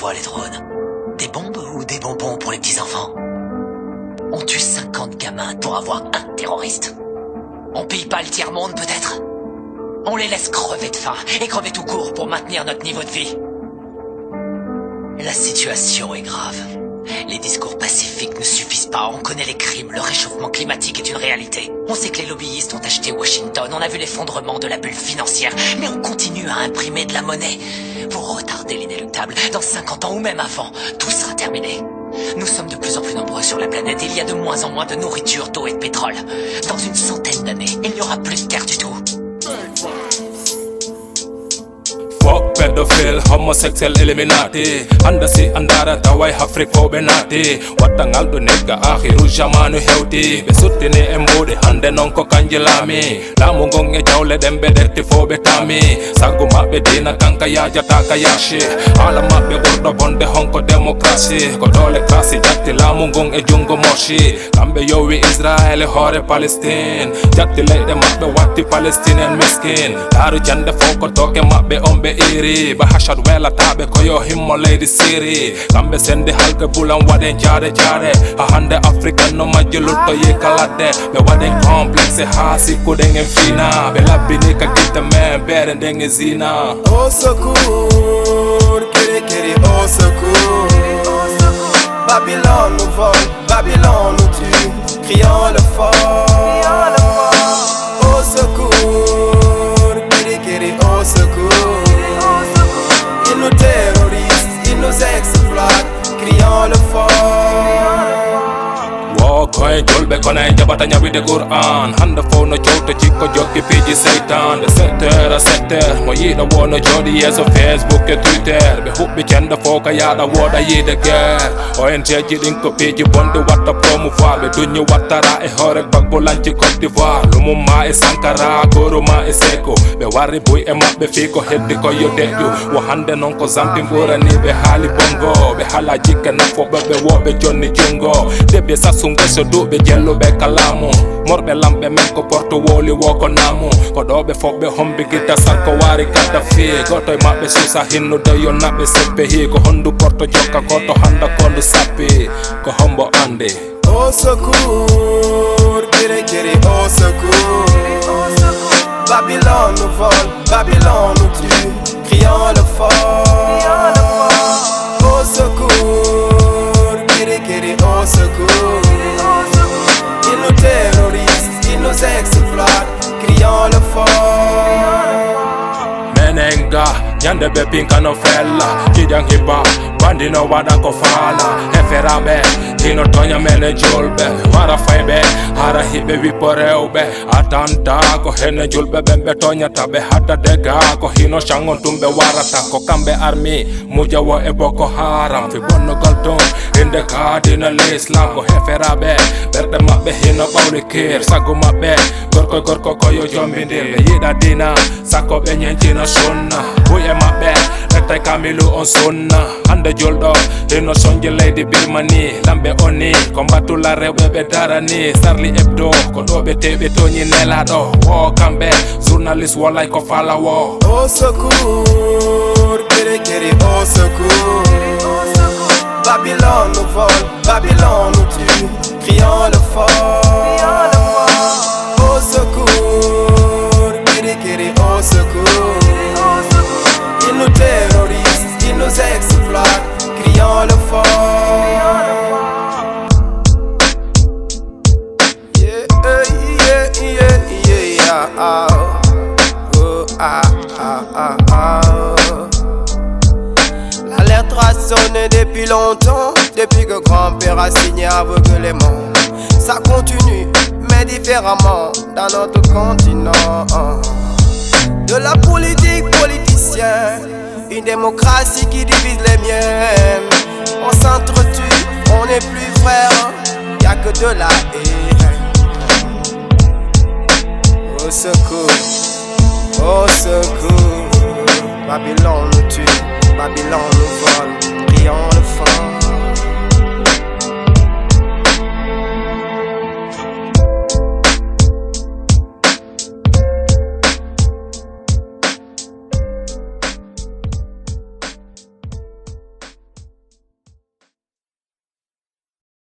envoie les drones? Des bombes ou des bonbons pour les petits-enfants? On tue 50 gamins pour avoir un terroriste. On paye pas le tiers-monde peut-être? On les laisse crever de faim et crever tout court pour maintenir notre niveau de vie. La situation est grave. Les discours pacifiques ne suffisent pas, on connaît les crimes, le réchauffement climatique est une réalité. On sait que les lobbyistes ont acheté Washington, on a vu l'effondrement de la bulle financière, mais on continue à imprimer de la monnaie pour retarder l'inéluctable. Dans 50 ans ou même avant, tout sera terminé. Nous sommes de plus en plus nombreux sur la planète et il y a de moins en moins de nourriture, d'eau et de pétrole. Dans une centaine d'années, il n'y aura plus de terre du tout. Fuck pedophile, homosexual eliminati Andasi andara tawai hafriko benati Watangal do nega akhiru jamanu hewti Be suttini e mbuɗi hande non ko kanje laami Laamu ngon e jawle ɗen ɓe ɗerti fo ɓe tami Sagu maɓɓe dina kanka yajata ka yashi Haala maɓɓe ɓurɗo bonde honko démocratie Ko dole klasi jatti laamu ngon e jungo moshi Kamɓe yowi Israel e hoore Palestine Jatti leyɗe maɓɓe watti Palestine en miskin Laaru jande fo ko toke maɓɓe on ɓe iri ba hashad welataɓe koyo himmo leydi siri kamɓe sendi halke bulan waɗen jaade jaade ha hande africain no majji luttoyi kaladde ɓe waɗen complexe ha sikkuɗen en fina ɓe labbini ka guitte men beere nden e zina. Au secours, kiri kiri au secours. Babylone nous vole, Babylone nous tue, crions le fort. Au secours, kiri kiri au secours. Ils nous terrorisent, ils nous exploitent, crions le fort. Koye julɓe kono en jaɓata ñawide Qur'an hande fo no jowto cikko jokki piiji seytan de 7h à 7h mo yiiɗo wo no jooɗi yeeso Facebook e Twitter ɓe huɓɓi cende fo ka yaaɗa wooɗa yiide guerre ONG ji ɗin ko piiji bonɗi watta promouvoir ɓe duñi wattara e hoore bagbolanci Côte d'Ivoire Lumumma e Sankara Goruma e Seko ɓe warri buy e maɓɓe fii ko heddi koyo deƴƴu wo hande noon ko zampi ɓuraniɓe haali bongo ɓe haala jikke nafoɓe ɓe woɓe jonni jungo debbe sasunge so duuɓe jelluɓe kalamu morɓe lamɓe men ko porto woli wo ko namu ko ɗo ɓe fof ɓe hombi gitta sakko wari gadda fii goto e maɓɓe susa hinnude yo naɓɓe seppe hi ko hondu porto jokka ko to handa kondu sappi ko hombo andi. Au secours, kiri kiri au secours. Babylone nous vole, Babylone nous tue, crions le fort. Au secours, kiri kiri au secours. Ils nous terrorisent, ils nous exploitent, crions le fort. Menenga, nyande be pinka no fella, kijang hipa, bandi no wada ko fala, heferabe, tino tonya mene julbe, wara faybe, hara hibe wipo rewbe, atanta ko hene julbe bembe tonya tabe hata dega ko hino shangon tumbe warata ko kambe army, mujawo e Boko Haram, fi bonno galton, inde kadina l'Islam ko heferabe, berde mabbe hino bawli kir, sagu mabbe, gorko koyo jombindil, yida dina, sako be nyentina sunna, buye mabbe, retay kamilu on sunna, hande juldo, hino sonje leydi Birmani, lambe oni, kombatula rewbe be darani, Charlie Hebdo, ko dobe tebe toñi nelaɗo, wo kambe, journaliste wolay ko fala wo. Au secours, kiri kiri au secours. Babylone nous vole, Babylone nous tue, crions le fort. Au secours, kiri kiri au secours. Ils nous terrorisent, ils nous exploitent, crions le fort. Yeah, yeah, yeah, yeah, yeah. Oh, ah, ah, ah, ah. L'alerte a sonné depuis longtemps, depuis que grand-père a signé aveuglément. Ça continue, mais différemment, dans notre continent. De la politique politicien, une démocratie qui divise les miens. On s'entretue, on n'est plus frères, y'a que de la haine. Au secours, au secours. Babylone nous tue, Babylone nous vole, crions le fort.